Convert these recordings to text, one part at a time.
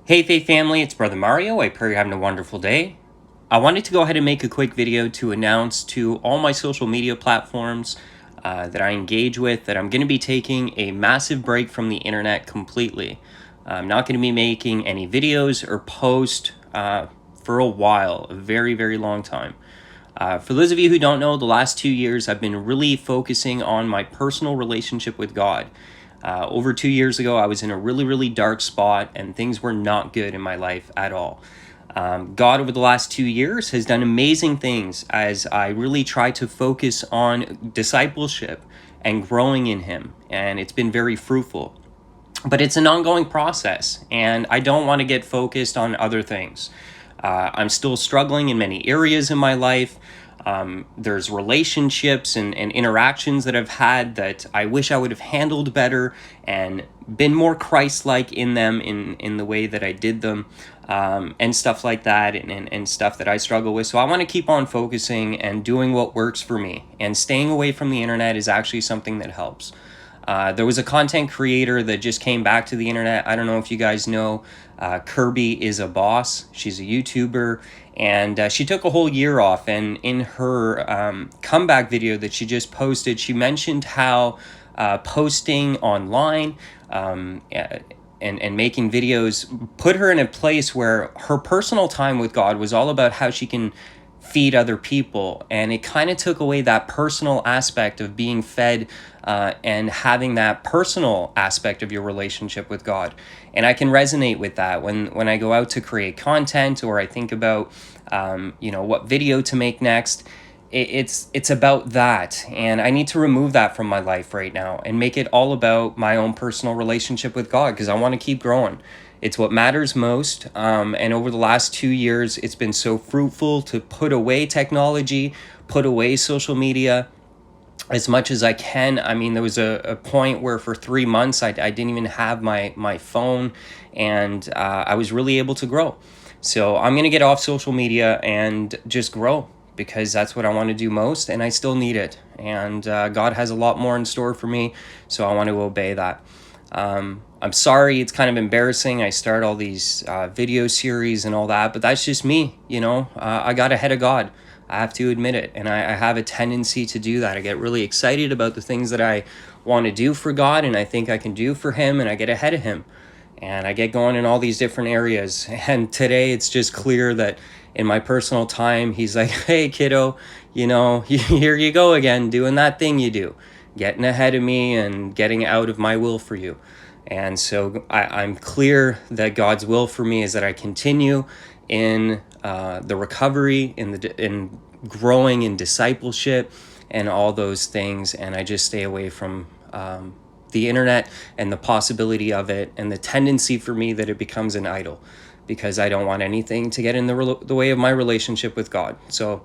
Hey Faith family, it's Brother Mario. I pray you're having a wonderful day. I wanted to go ahead and make a quick video to announce to all my social media platforms that I engage with that I'm going to be taking a massive break from the internet completely. I'm not going to be making any videos or posts for a while, a very, very long time. For those of you who don't know, the last 2 years I've been really focusing on my personal relationship with God. Over 2 years ago, I was in a really, really dark spot and things were not good in my life at all. God, over the last 2 years, has done amazing things as I really try to focus on discipleship and growing in Him, and it's been very fruitful. But it's an ongoing process, and I don't want to get focused on other things. I'm still struggling in many areas in my life. There's relationships and interactions that I've had that I wish I would have handled better and been more Christ-like in them in the way that I did them, and stuff like that, and stuff that I struggle with. So I want to keep on focusing and doing what works for me, and staying away from the internet is actually something that helps. There was a content creator that just came back to the internet. I don't know if you guys know, Kirby is a boss. She's a YouTuber, and she took a whole year off. And in her comeback video that she just posted, she mentioned how posting online and making videos put her in a place where her personal time with God was all about how she can feed other people, and it kind of took away that personal aspect of being fed and having that personal aspect of your relationship with God. And I can resonate with that when I go out to create content, or I think about what video to make next. It's about that, and I need to remove that from my life right now and make it all about my own personal relationship with God, because I want to keep growing. It's what matters most. And over the last 2 years, it's been so fruitful to put away technology, put away social media as much as I can. I mean, there was a point where for 3 months, I didn't even have my phone, and I was really able to grow. So I'm going to get off social media and just grow, because that's what I want to do most, and I still need it. And God has a lot more in store for me, so I want to obey that. I'm sorry, it's kind of embarrassing. I start all these video series and all that, but that's just me, I got ahead of God. I have to admit it, and I have a tendency to do that. I get really excited about the things that I want to do for God, and I think I can do for Him, and I get ahead of Him. And I get going in all these different areas. And today it's just clear that in my personal time, He's like, hey, kiddo, here you go again, doing that thing you do, getting ahead of me and getting out of my will for you. And so I'm clear that God's will for me is that I continue in the recovery, in growing in discipleship and all those things. And I just stay away from the internet and the possibility of it, and the tendency for me that it becomes an idol, because I don't want anything to get in the way of my relationship with God. So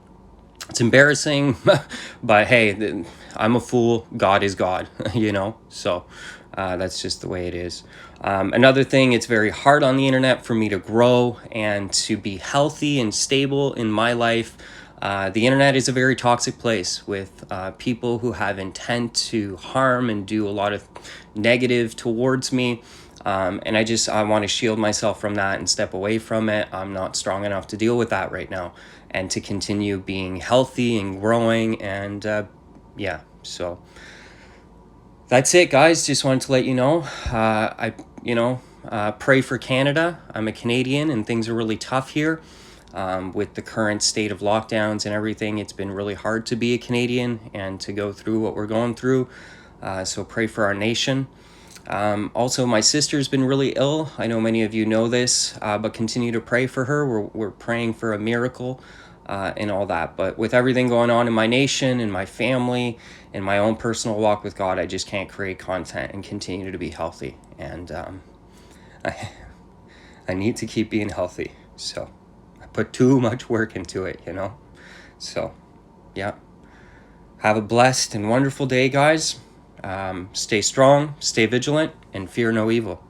it's embarrassing, but hey, I'm a fool. God is God, so that's just the way it is. Another thing, it's very hard on the internet for me to grow and to be healthy and stable in my life. The internet is a very toxic place with people who have intent to harm and do a lot of negative towards me. And I want to shield myself from that and step away from it. I'm not strong enough to deal with that right now, and to continue being healthy and growing. And so that's it, guys. Just wanted to let you know. Pray for Canada. I'm a Canadian, and things are really tough here. With the current state of lockdowns and everything, it's been really hard to be a Canadian and to go through what we're going through. So pray for our nation. Also, my sister's been really ill. I know many of you know this, but continue to pray for her. We're praying for a miracle and all that. But with everything going on in my nation and my family and my own personal walk with God, I just can't create content and continue to be healthy. And I need to keep being healthy. So I put too much work into it, So, yeah. Have a blessed and wonderful day, guys. Stay strong, stay vigilant, and fear no evil.